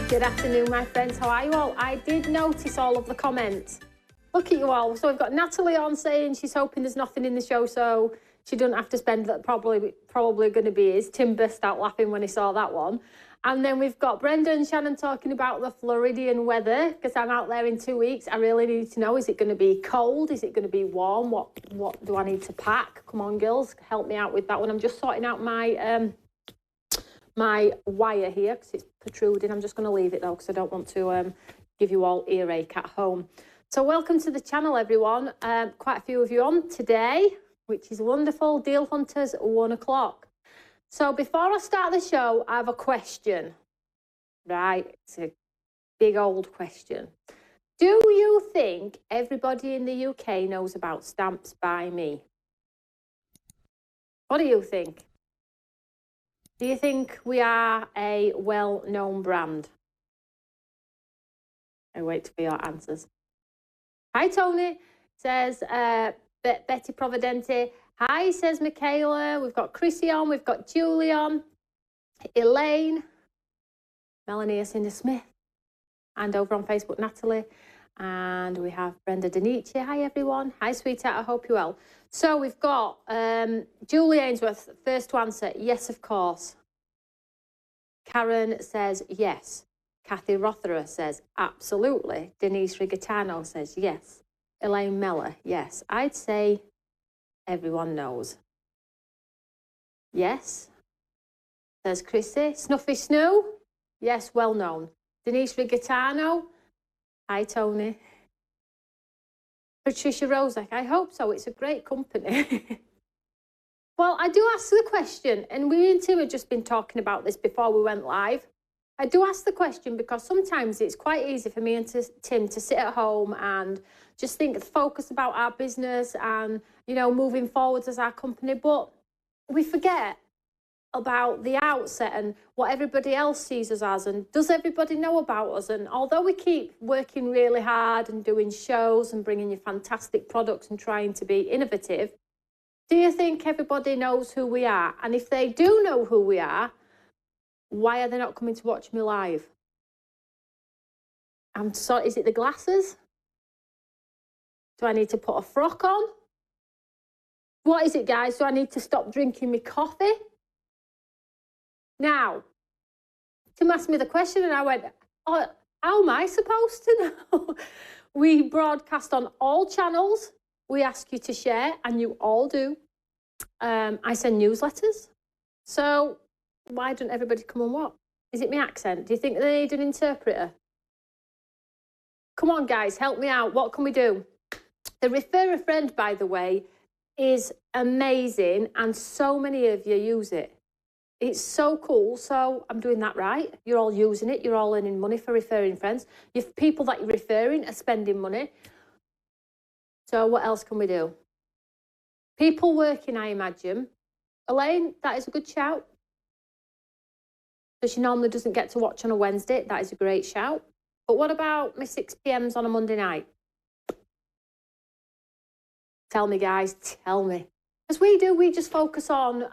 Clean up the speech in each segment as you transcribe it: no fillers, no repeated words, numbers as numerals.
Good afternoon, my friends. How are you all? I did notice all of the comments. Look at you all. So we've got Natalie on saying she's hoping there's nothing in the show, so she doesn't have to spend that. Probably going to be his. Tim burst out laughing when he saw that one. And then we've got Brenda and Shannon talking about the Floridian weather, because I'm out there in 2 weeks. I really need to know, is it going to be cold? Is it going to be warm? What do I need to pack? Come on, girls, help me out with that one. I'm just sorting out my my wire here because it's protruding. I'm just going to leave it though because I don't want to give you all earache at home. So welcome to the channel, everyone. Quite a few of you on today, which is wonderful. Deal Hunters, 1 o'clock. So before I start the show, I have a question. Right, it's a big old question. Do you think everybody in the UK knows about Stamps by Me? What do you think? Do you think we are a well-known brand? I wait for your answers. Hi, Toni, says Betty Providente. Hi, says Michaela. We've got Chrissy on. We've got Julie on. Elaine. Melanie Cindy Smith. And over on Facebook, Natalie. And we have Brenda Denici. Hi, everyone. Hi, sweetheart. I hope you're well. So we've got Julie Ainsworth, first to answer. Yes, of course. Karen says yes. Kathy Rotherer says absolutely. Denise Rigatano says yes. Elaine Meller, yes. I'd say everyone knows. Yes. Says Chrissy. Snuffy Snoo, yes, well known. Denise Rigatano, hi, Toni. Patricia Rozak, I hope so. It's a great company. Well, I do ask the question, and we and Tim have just been talking about this before we went live. I do ask the question because sometimes it's quite easy for me and Tim to sit at home and just focus about our business and, you know, moving forwards as our company. But we forget about the outset and what everybody else sees us as, and does everybody know about us? And although we keep working really hard and doing shows and bringing you fantastic products and trying to be innovative, do you think everybody knows who we are? And if they do know who we are, why are they not coming to watch me live? I'm sorry, is it the glasses? Do I need to put a frock on? What is it, guys? Do I need to stop drinking my coffee? Now, Tim asked me the question and I went, oh, how am I supposed to know? We broadcast on all channels. We ask you to share, and you all do. I send newsletters. So why don't everybody come and watch? Is it my accent? Do you think they need an interpreter? Come on, guys, help me out. What can we do? The Refer a Friend, by the way, is amazing, and so many of you use it. It's so cool. So I'm doing that right. You're all using it. You're all earning money for referring friends. Your people that you're referring are spending money. So what else can we do? People working, I imagine. Elaine, that is a good shout. So she normally doesn't get to watch on a Wednesday. That is a great shout. But what about my 6 p.m.s on a Monday night? Tell me, guys, tell me. As we do, we just focus on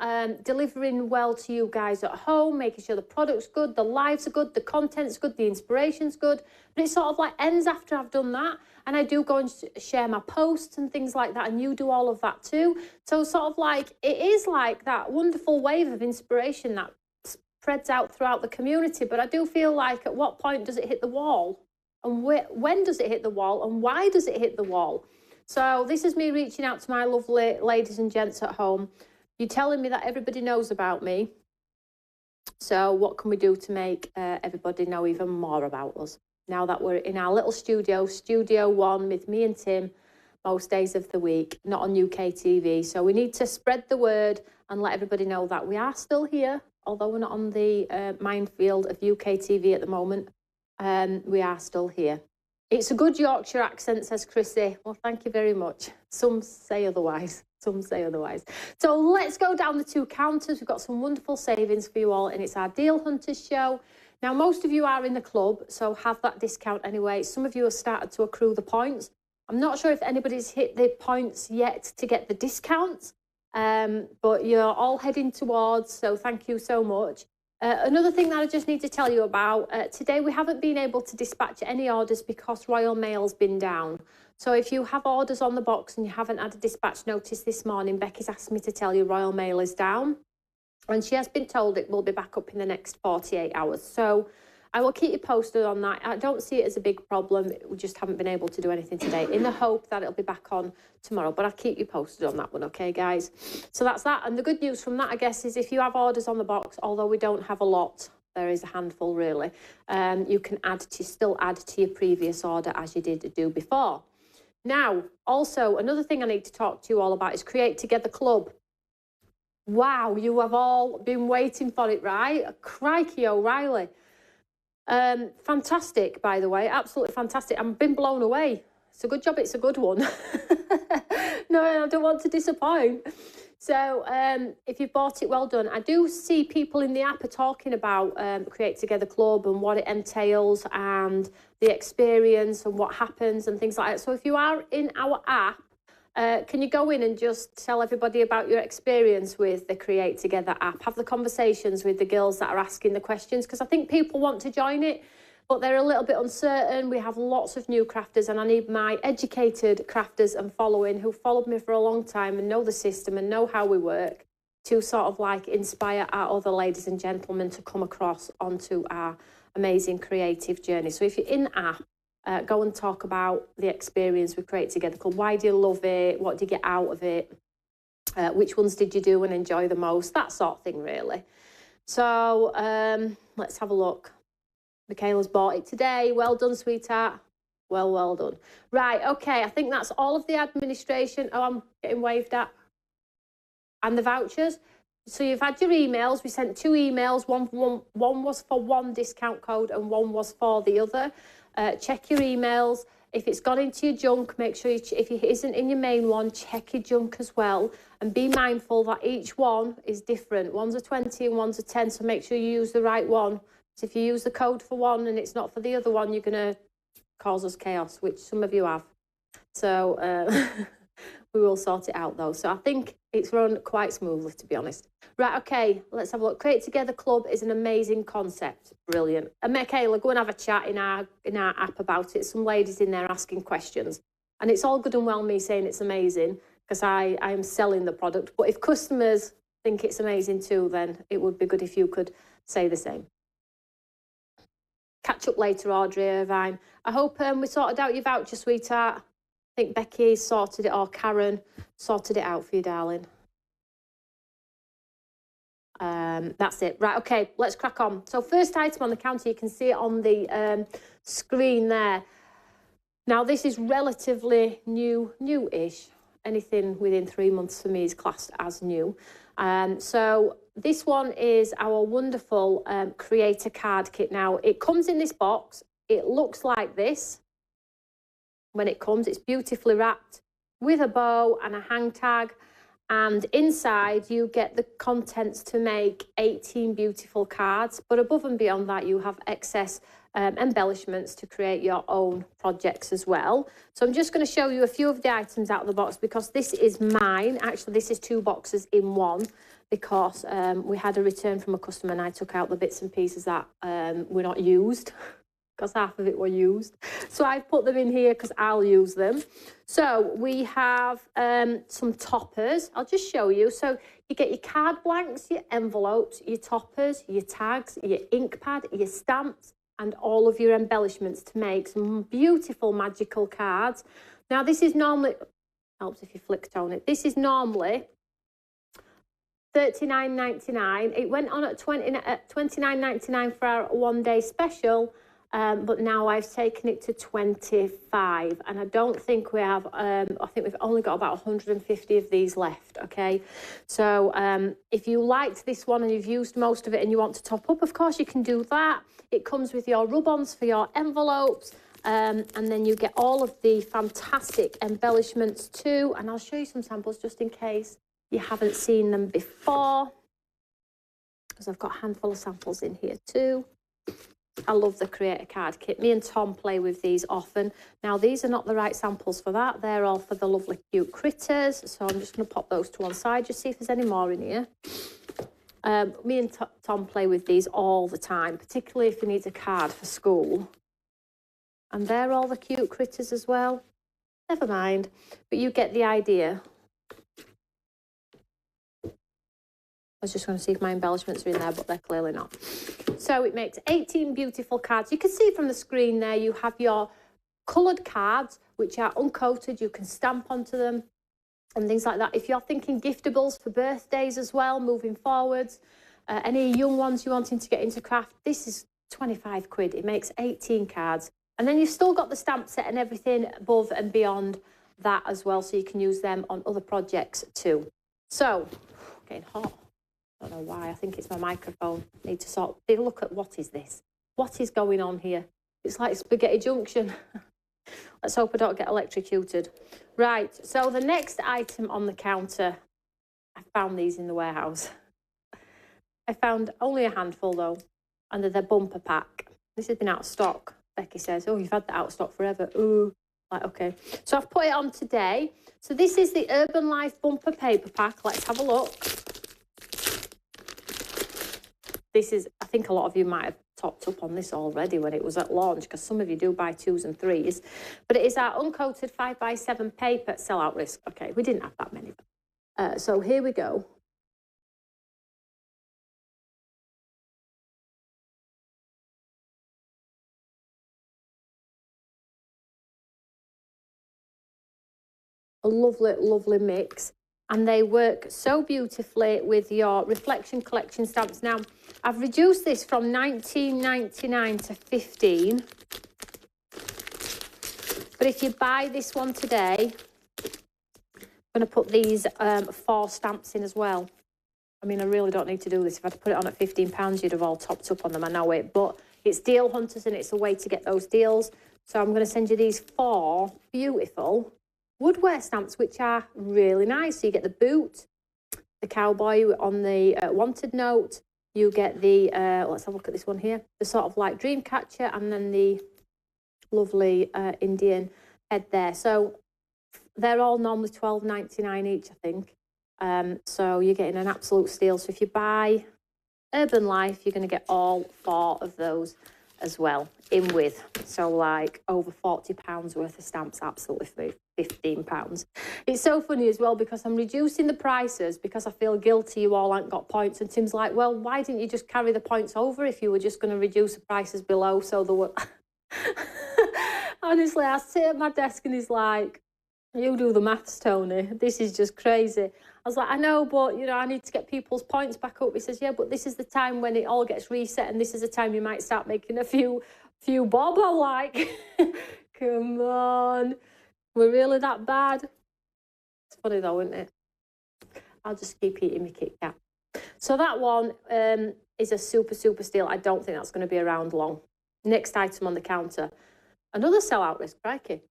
delivering well to you guys at home, making sure the product's good, the lives are good, the content's good, the inspiration's good. But it sort of like ends after I've done that. And I do go and share my posts and things like that. And you do all of that too. So sort of like, it is like that wonderful wave of inspiration that spreads out throughout the community. But I do feel like at what point does it hit the wall? And when does it hit the wall? And why does it hit the wall? So this is me reaching out to my lovely ladies and gents at home. You're telling me that everybody knows about me. So what can we do to make everybody know even more about us? Now that we're in our little studio, Studio One, with me and Tim, most days of the week, not on UK TV. So we need to spread the word and let everybody know that we are still here, although we're not on the minefield of UK TV at the moment. We are still here. It's a good Yorkshire accent, says Chrissy. Well, thank you very much. Some say otherwise. Some say otherwise. So let's go down the 2 counters. We've got some wonderful savings for you all, and it's our Deal Hunters show. Now, most of you are in the club, so have that discount anyway. Some of you have started to accrue the points. I'm not sure if anybody's hit the points yet to get the discounts, but you're all heading towards, so thank you so much. Another thing that I just need to tell you about, today we haven't been able to dispatch any orders because Royal Mail's been down. So if you have orders on the box and you haven't had a dispatch notice this morning, Becky's asked me to tell you Royal Mail is down. And she has been told it will be back up in the next 48 hours. So I will keep you posted on that. I don't see it as a big problem. We just haven't been able to do anything today in the hope that it'll be back on tomorrow. But I'll keep you posted on that one, okay, guys? So that's that. And the good news from that, I guess, is if you have orders on the box, although we don't have a lot, there is a handful really, you can still add to your previous order as you did do before. Now, also, another thing I need to talk to you all about is Create Together Club. Wow, you have all been waiting for it, right? Crikey O'Reilly. Fantastic, by the way, absolutely fantastic. I've been blown away. It's a good job, it's a good one. No, I don't want to disappoint. So if you've bought it, well done. I do see people in the app are talking about Create Together Club and what it entails and the experience and what happens and things like that. So if you are in our app, can you go in and just tell everybody about your experience with the Create Together app? Have the conversations with the girls that are asking the questions, because I think people want to join it, but they're a little bit uncertain. We have lots of new crafters, and I need my educated crafters and following who followed me for a long time and know the system and know how we work to sort of like inspire our other ladies and gentlemen to come across onto our amazing creative journey. So if you're in the app, go and talk about the experience we Create Together Club. Why do you love it? What did you get out of it? Which ones did you do and enjoy the most? That sort of thing, really. So let's have a look. Michaela's bought it today. Well done, sweetheart. Well done. Right, okay, I think that's all of the administration. Oh, I'm getting waved at. And the vouchers. So you've had your emails. We sent 2 emails. One was for one discount code and one was for the other. Check your emails. If it's gone into your junk, make sure if it isn't in your main one, check your junk as well. And be mindful that each one is different. One's a 20 and one's a 10, so make sure you use the right one. So if you use the code for one and it's not for the other one, you're going to cause us chaos, which some of you have. So we will sort it out though. So I think it's run quite smoothly, to be honest. Right, okay, let's have a look. Create Together Club is an amazing concept. Brilliant. And Michaela, go and have a chat in our app about it. Some ladies in there asking questions. And it's all good and well me saying it's amazing because I am selling the product. But if customers think it's amazing too, then it would be good if you could say the same. Catch up later, Audrey Irvine. I hope we sorted out your voucher, sweetheart. I think Becky sorted it, or Karen sorted it out for you, darling. That's it. Right, okay, let's crack on. So first item on the counter, you can see it on the screen there. Now, this is relatively new-ish. Anything within 3 months for me is classed as new. So this one is our wonderful creator card kit. Now, it comes in this box. It looks like this. When it comes, it's beautifully wrapped with a bow and a hang tag. And inside, you get the contents to make 18 beautiful cards. But above and beyond that, you have excess embellishments to create your own projects as well. So I'm just going to show you a few of the items out of the box because this is mine. Actually, this is 2 boxes in one because we had a return from a customer and I took out the bits and pieces that were not used. Because half of it were used. So I've put them in here because I'll use them. So we have some toppers. I'll just show you. So you get your card blanks, your envelopes, your toppers, your tags, your ink pad, your stamps, and all of your embellishments to make some beautiful magical cards. Now this is normally, helps if you flick tone it, this is normally $39.99. It went on at $29.99 for our one-day special. But now I've taken it to 25 and I don't think we have, I think we've only got about 150 of these left, okay? So if you liked this one and you've used most of it and you want to top up, of course you can do that. It comes with your rub-ons for your envelopes and then you get all of the fantastic embellishments too. And I'll show you some samples just in case you haven't seen them before because I've got a handful of samples in here too. I love the Creator Card Kit. Me and Tom play with these often. Now, these are not the right samples for that. They're all for the lovely cute critters. So I'm just going to pop those to one side, just see if there's any more in here. Me and Tom play with these all the time, particularly if he needs a card for school. And they're all the cute critters as well. Never mind, but you get the idea. I was just going to see if my embellishments are in there, but they're clearly not. So it makes 18 beautiful cards. You can see from the screen there, you have your coloured cards, which are uncoated. You can stamp onto them and things like that. If you're thinking giftables for birthdays as well, moving forwards, any young ones you're wanting to get into craft, this is 25 quid. It makes 18 cards. And then you've still got the stamp set and everything above and beyond that as well, so you can use them on other projects too. So, getting hot. I don't know why. I think it's my microphone. Need to sort. Look at what is this? What is going on here? It's like Spaghetti Junction. Let's hope I don't get electrocuted. Right, so the next item on the counter, I found these in the warehouse. I found only a handful though, and they're the bumper pack. This has been out of stock. Becky says, oh, you've had that out of stock forever. Ooh, like, okay. So I've put it on today. So this is the Urban Life bumper paper pack. Let's have a look. This is, I think a lot of you might have topped up on this already when it was at launch, because some of you do buy 2s and 3s. But it is our uncoated 5x7 paper sellout risk. Okay, we didn't have that many. So here we go. A lovely, lovely mix. And they work so beautifully with your Reflection Collection stamps. Now, I've reduced this from $19.99 to $15. But if you buy this one today, I'm going to put these 4 stamps in as well. I mean, I really don't need to do this. If I'd put it on at £15, you'd have all topped up on them. I know it. But it's Deal Hunters, and it's a way to get those deals. So I'm going to send you these 4 beautiful woodware stamps, which are really nice. So you get the boot, the cowboy on the wanted note. You get the, let's have a look at this one here, the sort of like dream catcher, and then the lovely Indian head there. So they're all normally $12.99 each, I think. So you're getting an absolute steal. So if you buy Urban Life, you're going to get all 4 of those as well in with. So like over £40 worth of stamps, absolutely free. £15. It's so funny as well, because I'm reducing the prices because I feel guilty you all ain't got points, and Tim's like, well, why didn't you just carry the points over if you were just going to reduce the prices below? So there were honestly, I sit at my desk and he's like, you do the maths, Toni, this is just crazy. I was like, I know, but you know, I need to get people's points back up. He says, yeah, but this is the time when it all gets reset, and this is the time you might start making a few bob. I'm like, come on. We're really that bad? It's funny though, isn't it? I'll just keep eating my Kit Kat. So that one is a super, super steal. I don't think that's going to be around long. Next item on the counter. Another sellout risk, crikey.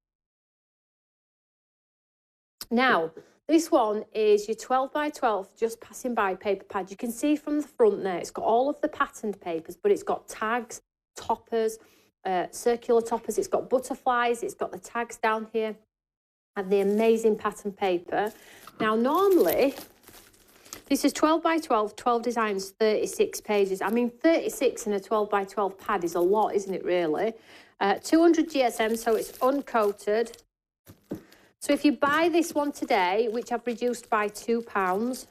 Now, this one is your 12x12 just passing by paper pad. You can see from the front there, it's got all of the patterned papers, but it's got tags, toppers, circular toppers. It's got butterflies. It's got the tags down here. And the amazing pattern paper. Now, normally, this is 12x12, 12 designs, 36 pages. I mean, 36 in a 12x12 pad is a lot, isn't it, really? 200 GSM, so it's uncoated. So if you buy this one today, which I've reduced by £2,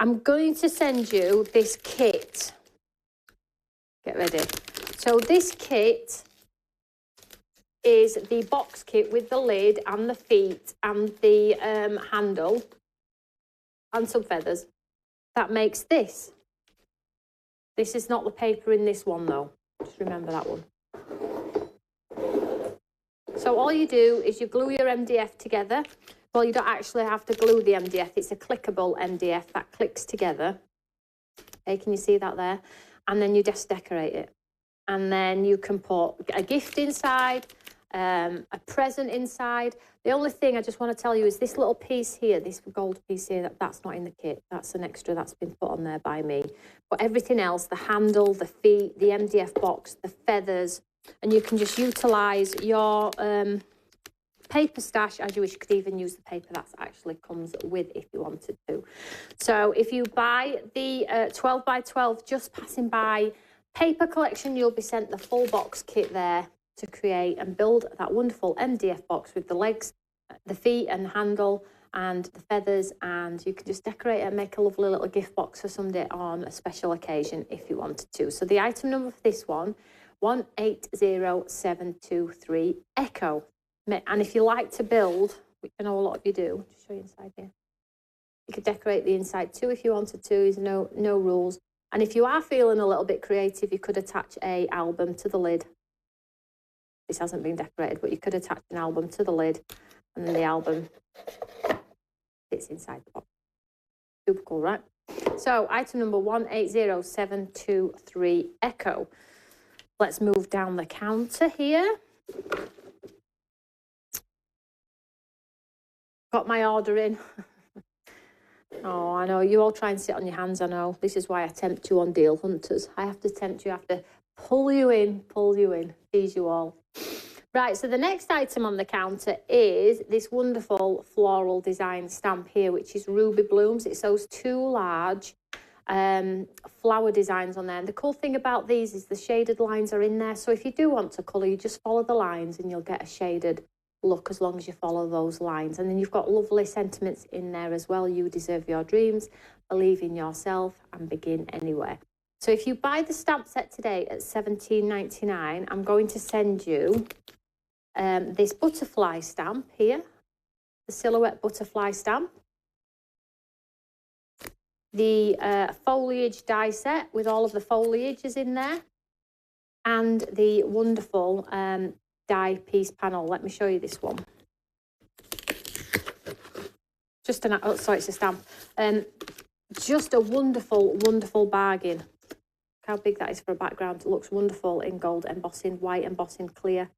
I'm going to send you this kit. Get ready. So this kit is the box kit with the lid and the feet and the handle and some feathers. That makes this. This is not the paper in this one though. Just remember that one. So all you do is you glue your MDF together. Well, you don't actually have to glue the MDF. It's a clickable MDF that clicks together. Okay, can you see that there? And then you just decorate it. And then you can put a gift inside, a present inside. The only thing I just want to tell you is this little piece here, this gold piece here, that's not in the kit. That's an extra that's been put on there by me. But everything else, the handle, the feet, the MDF box, the feathers, and you can just utilise your paper stash as you wish. You could even use the paper that actually comes with if you wanted to. So if you buy the 12 by 12 Just Passing By paper collection, you'll be sent the full box kit there to create and build that wonderful MDF box with the legs, the feet and the handle and the feathers, and you can just decorate it and make a lovely little gift box for somebody on a special occasion if you wanted to. So the item number for this one, 180723 Echo. And if you like to build, which I know a lot of you do, just show you inside here. You could decorate the inside too if you wanted to. There's no rules. And if you are feeling a little bit creative, you could attach an album to the lid. This hasn't been decorated, but you could attach an album to the lid, and then the album fits inside the box. Super cool, right? So item number 180723 Echo. Let's move down the counter here. Got my order in. Oh, I know, you all try and sit on your hands, I know. This is why I tempt you on Deal Hunters. I have to tempt you, I have to pull you in, tease you all. Right, so the next item on the counter is this wonderful floral design stamp here, which is Ruby Blooms. It's those two large flower designs on there. And the cool thing about these is the shaded lines are in there. So if you do want to colour, you just follow the lines and you'll get a shaded look as long as you follow those lines. And then you've got lovely sentiments in there as well. You deserve your dreams, believe in yourself and begin anywhere. So if you buy the stamp set today at $17.99, I'm going to send you this butterfly stamp here, the silhouette butterfly stamp, the foliage die set with all of the foliages in there, and the wonderful die piece panel. Let me show you this one. Just an, oh, sorry, it's a stamp. Just a wonderful, wonderful bargain. Look how big that is for a background. It looks wonderful in gold embossing, white embossing, clear.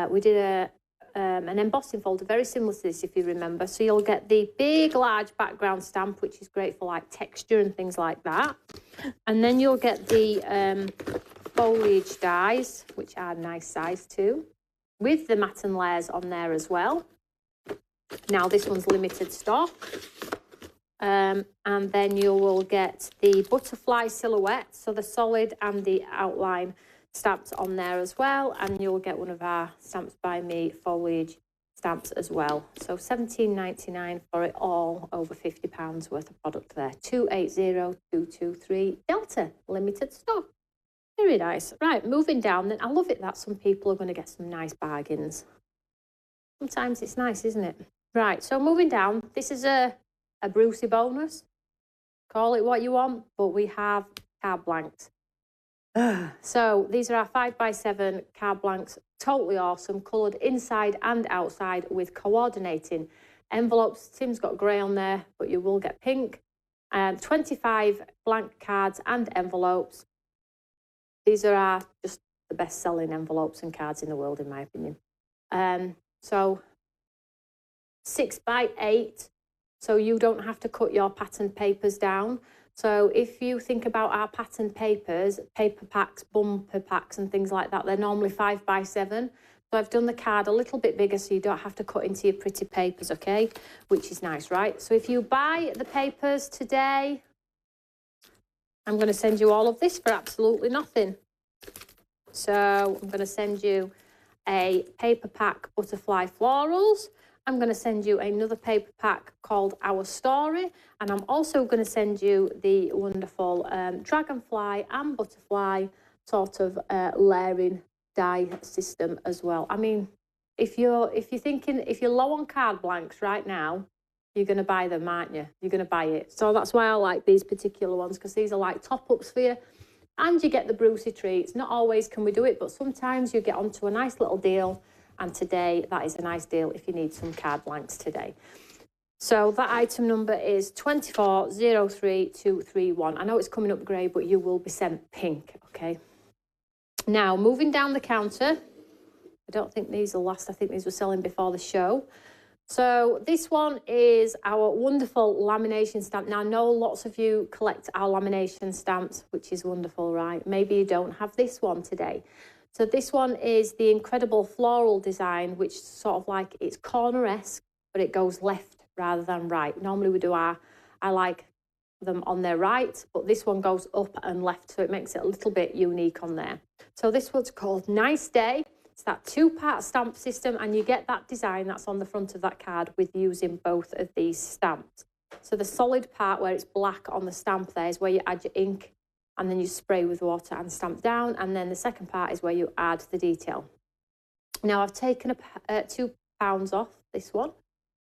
We did an embossing folder very similar to this, if you remember. So you'll get the big, large background stamp, which is great for like texture and things like that. And then you'll get the foliage dies, which are nice size too, with the matte and layers on there as well. Now this one's limited stock. And then you will get the butterfly silhouette, so the solid and the outline stamps on there as well, and you'll get one of our Stamps by Me foliage stamps as well. So $17.99 for it all, over £50 worth of product there. 280223 Delta, limited stock. Very nice. Right, moving down then. I love it that some people are going to get some nice bargains. Sometimes it's nice, isn't it? Right, so moving down, this is a Brucey bonus. Call it what you want, but we have card blanks. So these are our 5x7 card blanks, totally awesome, coloured inside and outside with coordinating envelopes. Tim's got grey on there, but you will get pink. 25 blank cards and envelopes. These are our just the best-selling envelopes and cards in the world, in my opinion. So 6x8, so you don't have to cut your pattern papers down. So if you think about our pattern papers, paper packs, bumper packs and things like that, they're normally 5x7. So I've done the card a little bit bigger so you don't have to cut into your pretty papers, okay? Which is nice, right? So if you buy the papers today, I'm going to send you all of this for absolutely nothing. So I'm going to send you a paper pack butterfly florals. I'm going to send you another paper pack called Our Story, and I'm also going to send you the wonderful dragonfly and butterfly sort of layering die system as well. I mean, if you're low on card blanks right now, you're going to buy them, aren't you? You're going to buy it. So that's why I like these particular ones, because these are like top-ups for you, and you get the Brucey treats. Not always can we do it, but sometimes you get onto a nice little deal. And today, that is a nice deal if you need some card blanks today. So that item number is 2403231. I know it's coming up grey, but you will be sent pink, okay? Now, moving down the counter. I don't think these will last. I think these were selling before the show. So this one is our wonderful lamination stamp. Now, I know lots of you collect our lamination stamps, which is wonderful, right? Maybe you don't have this one today. So this one is the incredible floral design, which sort of like, it's corner-esque, but it goes left rather than right. Normally we do I like them on their right, but this one goes up and left, so it makes it a little bit unique on there. So this one's called Nice Day. It's that 2-part stamp system, and you get that design that's on the front of that card with using both of these stamps. So the solid part where it's black on the stamp there is where you add your ink, and then you spray with water and stamp down, and then the second part is where you add the detail. Now I've taken £2 off this one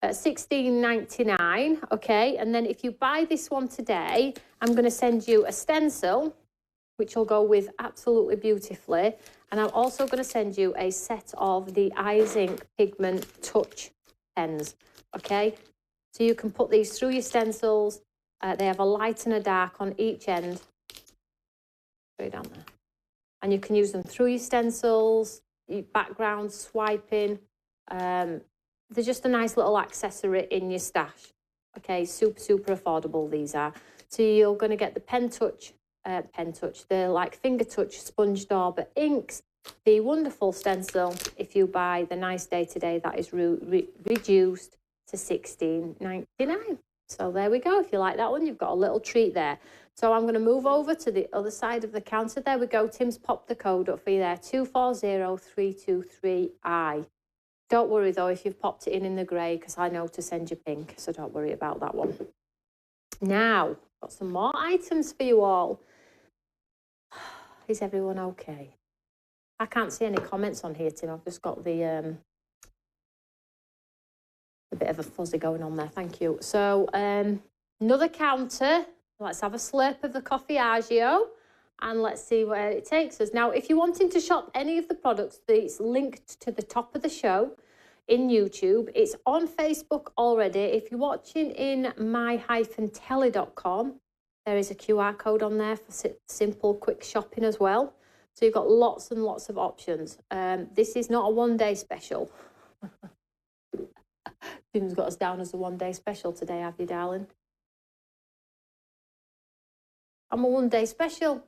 at $16.99, okay, and then if you buy this one today, I'm going to send you a stencil, which will go with absolutely beautifully, and I'm also going to send you a set of the Eyes Ink Pigment Touch pens, okay, so you can put these through your stencils. They have a light and a dark on each end, straight down there, and you can use them through your stencils, your background, swiping. They're just a nice little accessory in your stash. Okay, super affordable these are. So you're going to get the the like finger touch sponge dauber inks, the wonderful stencil. If you buy the Nice Day today, that is reduced to $16.99. So there we go. If you like that one, you've got a little treat there. So I'm going to move over to the other side of the counter. There we go. Tim's popped the code up for you there, 240323I. Don't worry, though, if you've popped it in the grey, because I know to send you pink, so don't worry about that one. Now, got some more items for you all. Is everyone okay? I can't see any comments on here, Tim. I've just got the a bit of a fuzzy going on there. Thank you. So, another counter. Let's have a slurp of the coffee Agio, and let's see where it takes us. Now, if you're wanting to shop any of the products, it's linked to the top of the show in YouTube. It's on Facebook already. If you're watching in my-telly.com, there is a QR code on there for simple, quick shopping as well. So you've got lots and lots of options. This is not a one-day special. Tim's got us down as a one-day special today, have you, darling? I'm a one-day special.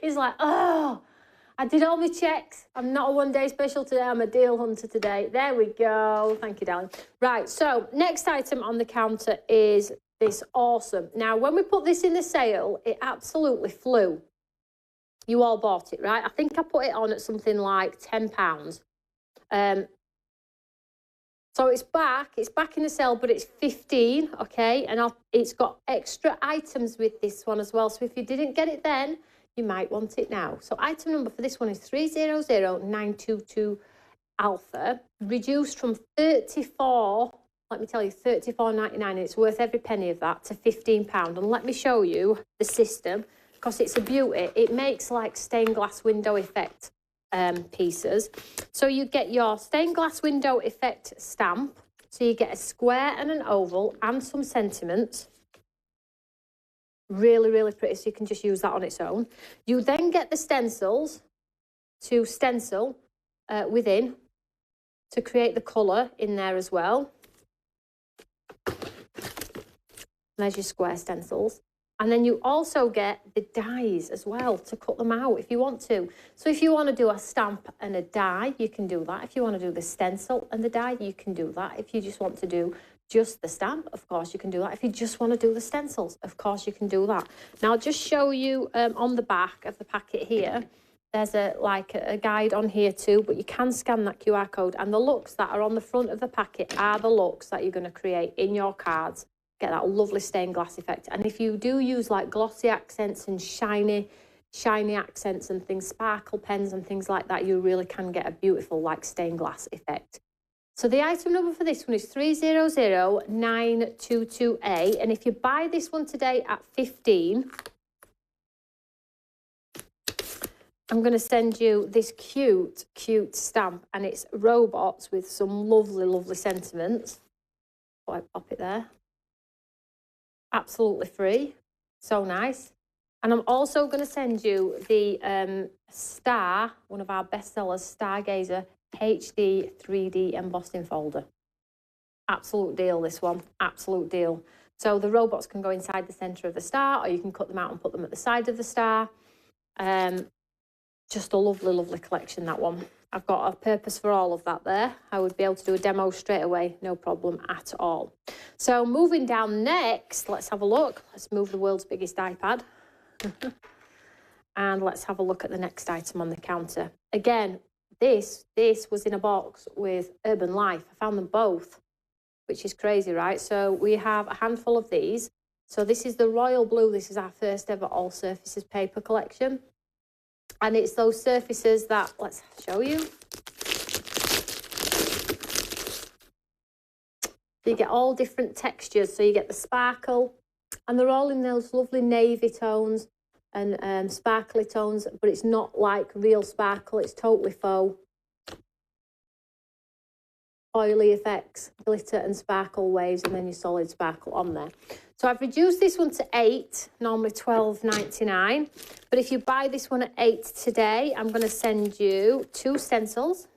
He's like, oh, I did all my checks. I'm not a one-day special today. I'm a deal hunter today. There we go. Thank you, darling. Right, so next item on the counter is this awesome. Now, when we put this in the sale, it absolutely flew. You all bought it, right? I think I put it on at something like £10. So it's back in the sale, but it's 15, okay? And it's got extra items with this one as well. So if you didn't get it then, you might want it now. So item number for this one is 300922 Alpha, reduced from 34, let me tell you, $34.99, and it's worth every penny of that, to £15. And let me show you the system, because it's a beauty. It makes like stained glass window effect pieces. So you get your stained glass window effect stamp. So you get a square and an oval and some sentiments. Really pretty, so you can just use that on its own. You then get the stencils to stencil within to create the colour in there as well. There's your square stencils. And then you also get the dies as well to cut them out if you want to. So if you want to do a stamp and a die, you can do that. If you want to do the stencil and the die, you can do that. If you just want to do just the stamp, of course you can do that. If you just want to do the stencils, of course you can do that. Now I'll just show you on the back of the packet here, there's a guide on here too, but you can scan that QR code, and the looks that are on the front of the packet are the looks that you're going to create in your cards. Get that lovely stained glass effect. And if you do use like glossy accents and shiny accents and things, sparkle pens and things like that, you really can get a beautiful like stained glass effect. So the item number for this one is 300922A, and if you buy this one today at 15, I'm going to send you this cute stamp, and it's robots with some lovely sentiments. Thought I'd pop it there. Absolutely free. So nice. And I'm also going to send you the Star, one of our bestsellers, Stargazer HD 3D embossing folder. Absolute deal, this one. Absolute deal. So the robots can go inside the centre of the star, or you can cut them out and put them at the side of the star. Just a lovely, lovely collection, that one. I've got a purpose for all of that there. I would be able to do a demo straight away, no problem at all. So moving down next, let's have a look. Let's move the world's biggest iPad. And let's have a look at the next item on the counter. Again, this was in a box with Urban Life. I found them both, which is crazy, right? So we have a handful of these. So this is the Royal Blue. This is our first ever all surfaces paper collection. And it's those surfaces that, let's show you. You get all different textures. So you get the sparkle, and they're all in those lovely navy tones and sparkly tones, but it's not like real sparkle. It's totally faux. Oily effects, glitter and sparkle waves, and then your solid sparkle on there. So I've reduced this one to 8, normally $12.99. But if you buy this one at 8 today, I'm going to send you 2 stencils.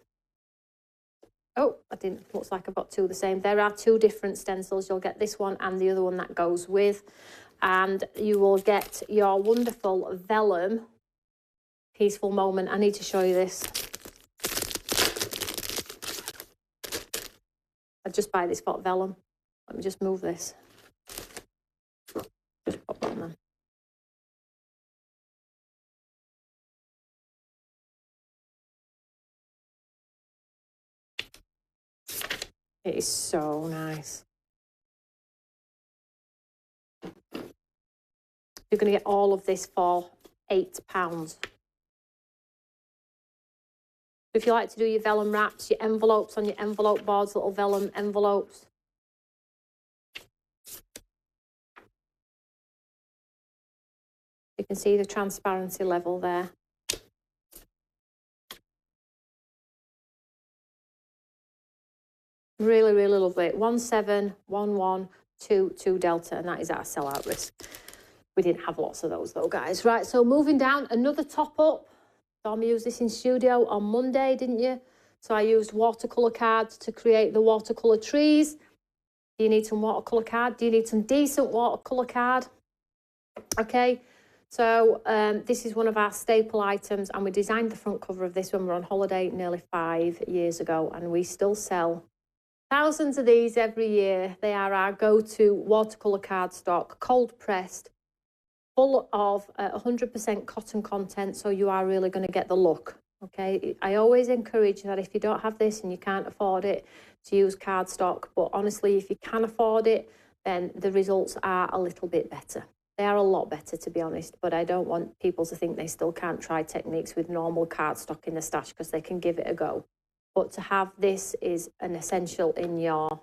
Oh, I didn't. Looks like I've got 2 the same. There are 2 different stencils. You'll get this one and the other one that goes with. And you will get your wonderful vellum peaceful moment. I need to show you this. I'd just buy this for vellum. Let me just move this. Just pop that on there. It is so nice. You're going to get all of this for £8. If you like to do your vellum wraps, your envelopes on your envelope boards, little vellum envelopes. You can see the transparency level there. Really, really lovely. 17112 Delta, and that is our sellout risk. We didn't have lots of those though, guys. Right, so moving down, another top up. Dom used this in studio on Monday, didn't you? So I used watercolour cards to create the watercolour trees. Do you need some watercolour card? Do you need some decent watercolour card? Okay, so this is one of our staple items, and we designed the front cover of this when we were on holiday nearly 5 years ago, and we still sell thousands of these every year. They are our go-to watercolour cardstock, cold pressed, full of 100% cotton content, so you are really going to get the look. Okay, I always encourage that if you don't have this and you can't afford it, to use cardstock, but honestly, if you can afford it, then the results are a little bit better. They are a lot better, to be honest, but I don't want people to think they still can't try techniques with normal cardstock in the stash, because they can give it a go. But to have this is an essential in your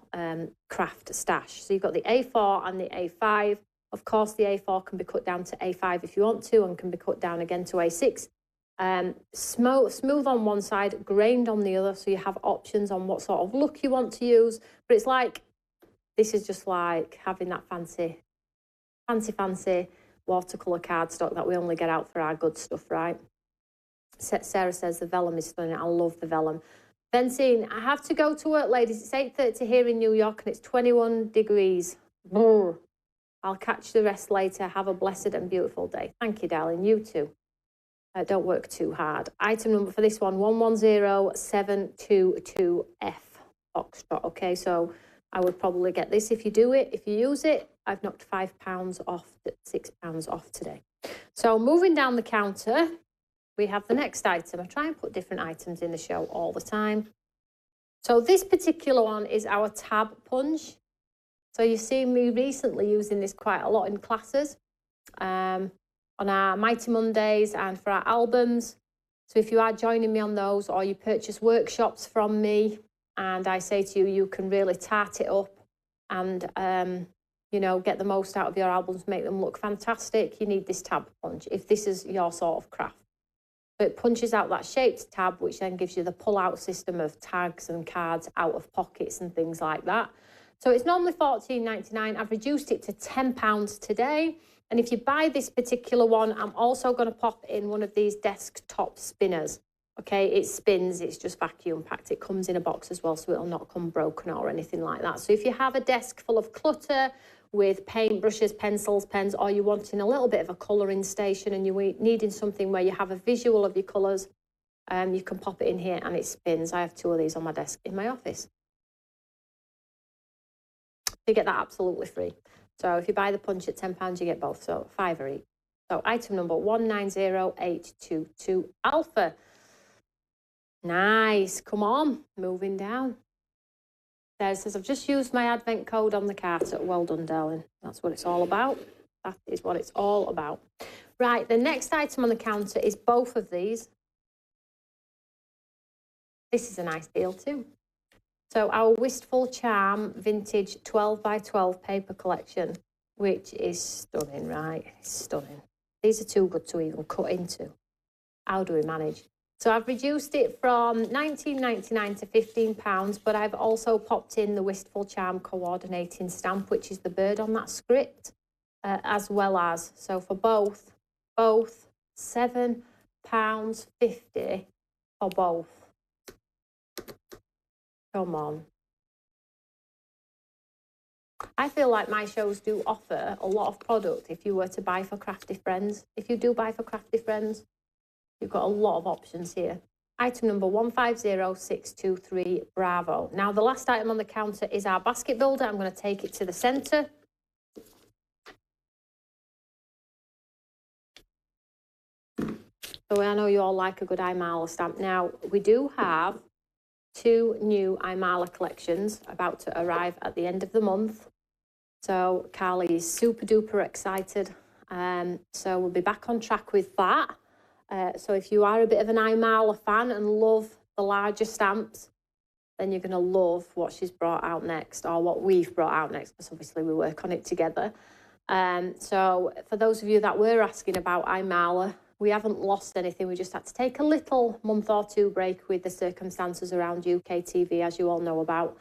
craft stash. So you've got the A4 and the A5. Of course, the A4 can be cut down to A5 if you want to, and can be cut down again to A6. Smooth on one side, grained on the other, so you have options on what sort of look you want to use. But it's like, this is just like having that fancy watercolour cardstock that we only get out for our good stuff, right? Sarah says the vellum is stunning. I love the vellum. Benzine, I have to go to work, ladies. It's 8:30 here in New York and it's 21 degrees. Brr. I'll catch the rest later. Have a blessed and beautiful day. Thank you, darling. You too. Don't work too hard. Item number for this one, 110722F Foxtrot. Okay, so I would probably get this if you do it. If you use it, I've knocked £5 off, £6 off today. So moving down the counter, we have the next item. I try and put different items in the show all the time. So this particular one is our tab punch. So you've seen me recently using this quite a lot in classes, on our Mighty Mondays and for our albums. So if you are joining me on those, or you purchase workshops from me, and I say to you, you can really tart it up and, you know, get the most out of your albums, make them look fantastic, you need this tab punch if this is your sort of craft. So it punches out that shaped tab, which then gives you the pull-out system of tags and cards out of pockets and things like that. So it's normally $14.99. I've reduced it to £10 today. And if you buy this particular one, I'm also going to pop in one of these desktop spinners. Okay, it spins, it's just vacuum packed. It comes in a box as well, so it'll not come broken or anything like that. So if you have a desk full of clutter with paint brushes, pencils, pens, or you're wanting a little bit of a colouring station and you're needing something where you have a visual of your colours, you can pop it in here and it spins. I have 2 of these on my desk in my office. You get that absolutely free. So if you buy the punch at £10, you get both, so £5 each. So item number 190822 Alpha. Nice, come on, moving down. There it says, I've just used my advent code on the cart. Well done, darling. That's what it's all about. That is what it's all about. Right, the next item on the counter is both of these. This is a nice deal too. So our Wistful Charm Vintage 12 by 12 paper collection, which is stunning, right? It's stunning. These are too good to even cut into. How do we manage? So I've reduced it from £19.99 to £15, but I've also popped in the Wistful Charm coordinating stamp, which is the bird on that script, as well as, so for both £7.50 for both. Come on. I feel like my shows do offer a lot of product if you were to buy for Crafty Friends. If you do buy for Crafty Friends, you've got a lot of options here. Item number 150623, Bravo. Now, the last item on the counter is our basket builder. I'm going to take it to the centre. So I know you all like a good Imala stamp. Now, we do have 2 new Imala collections about to arrive at the end of the month. So Carly is super duper excited. So we'll be back on track with that. So if you are a bit of an Imala fan and love the larger stamps, then you're going to love what she's brought out next, or what we've brought out next, because obviously we work on it together. So for those of you that were asking about Imala, we haven't lost anything. We just had to take a little month or 2 break with the circumstances around UK TV, as you all know about.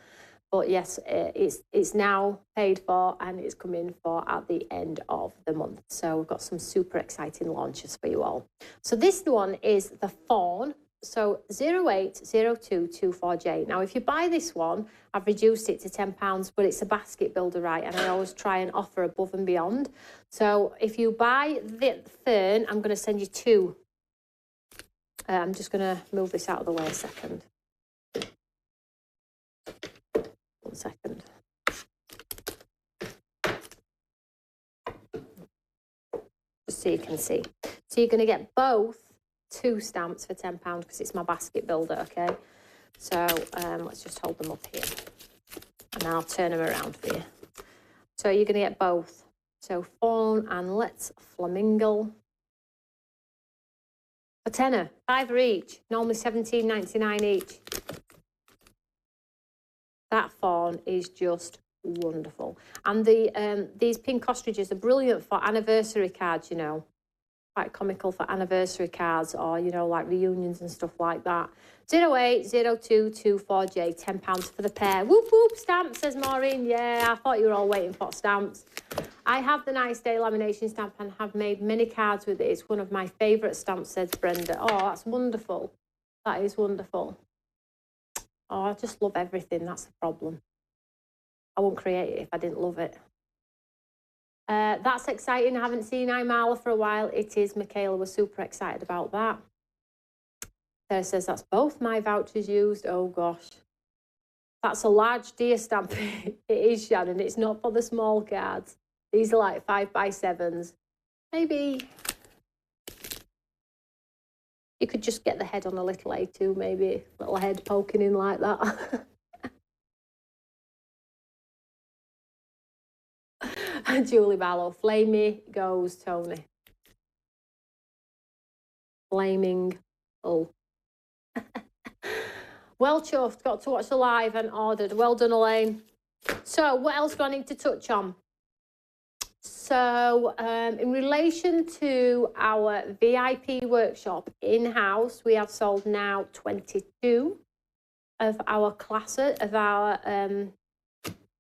But yes, it's now paid for and it's coming for at the end of the month. So we've got some super exciting launches for you all. So this one is the Fawn. So 080224J. Now, if you buy this one, I've reduced it to £10, but it's a basket builder, right? And I always try and offer above and beyond. So if you buy the Fern, I'm going to send you 2. I'm just going to move this out of the way a second. 1 second. Just so you can see. So you're going to get both 2 stamps for £10 because it's my basket builder, okay? So let's just hold them up here and I'll turn them around for you. So you're going to get both. So Fawn and Let's Flamingo. A tenner, £5 each, normally £17.99 each. That Fawn is just wonderful. And these pink ostriches are brilliant for anniversary cards, you know. Quite comical for anniversary cards or, you know, like reunions and stuff like that. 080224J, £10 for the pair. Whoop, whoop, stamp, says Maureen. Yeah, I thought you were all waiting for stamps. I have the Nice Day lamination stamp and have made many cards with it. It's one of my favourite stamps, says Brenda. Oh, that's wonderful. That is wonderful. Oh, I just love everything. That's the problem. I wouldn't create it if I didn't love it. That's exciting. I haven't seen Imala for a while. It is. Michaela was super excited about that. There says that's both my vouchers used. Oh, gosh. That's a large deer stamp. It is, Shannon. It's not for the small cards. These are like 5x7s. Maybe you could just get the head on a little A2, maybe. Little head poking in like that. Julie Barlow, flamey goes Tony. Flaming. Oh. Well chuffed, got to watch the live and ordered. Well done, Elaine. So what else do I need to touch on? So in relation to our VIP workshop in-house, we have sold now 22 of our classes, of our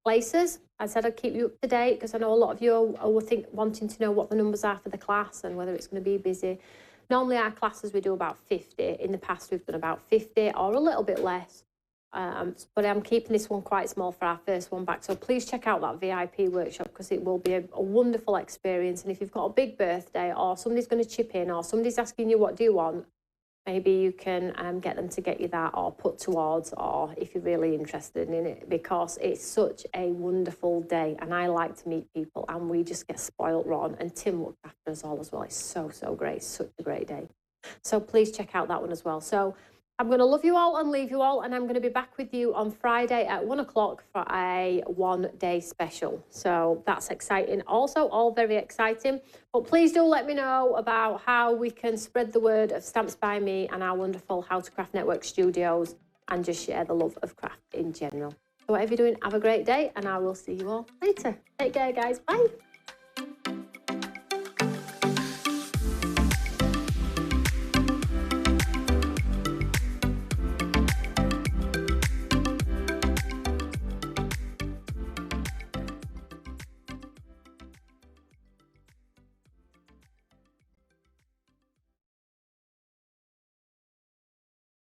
places. I said I'd keep you up to date because I know a lot of you are wanting to know what the numbers are for the class and whether it's going to be busy. Normally our classes we do about 50. In the past we've done about 50 or a little bit less. But I'm keeping this one quite small for our first one back. So please check out that VIP workshop, because it will be a wonderful experience. And if you've got a big birthday, or somebody's going to chip in, or somebody's asking you, what do you want? Maybe you can get them to get you that, or put towards, or if you're really interested in it, because it's such a wonderful day. And I like to meet people, and we just get spoiled rotten. And Tim looked after us all as well. It's so, so great. Such a great day. So please check out that one as well. So I'm going to love you all and leave you all, and I'm going to be back with you on Friday at 1 o'clock for a one-day special. So that's exciting. Also, all very exciting. But please do let me know about how we can spread the word of Stamps by Me and our wonderful How to Craft Network studios, and just share the love of craft in general. So whatever you're doing, have a great day, and I will see you all later. Take care, guys. Bye.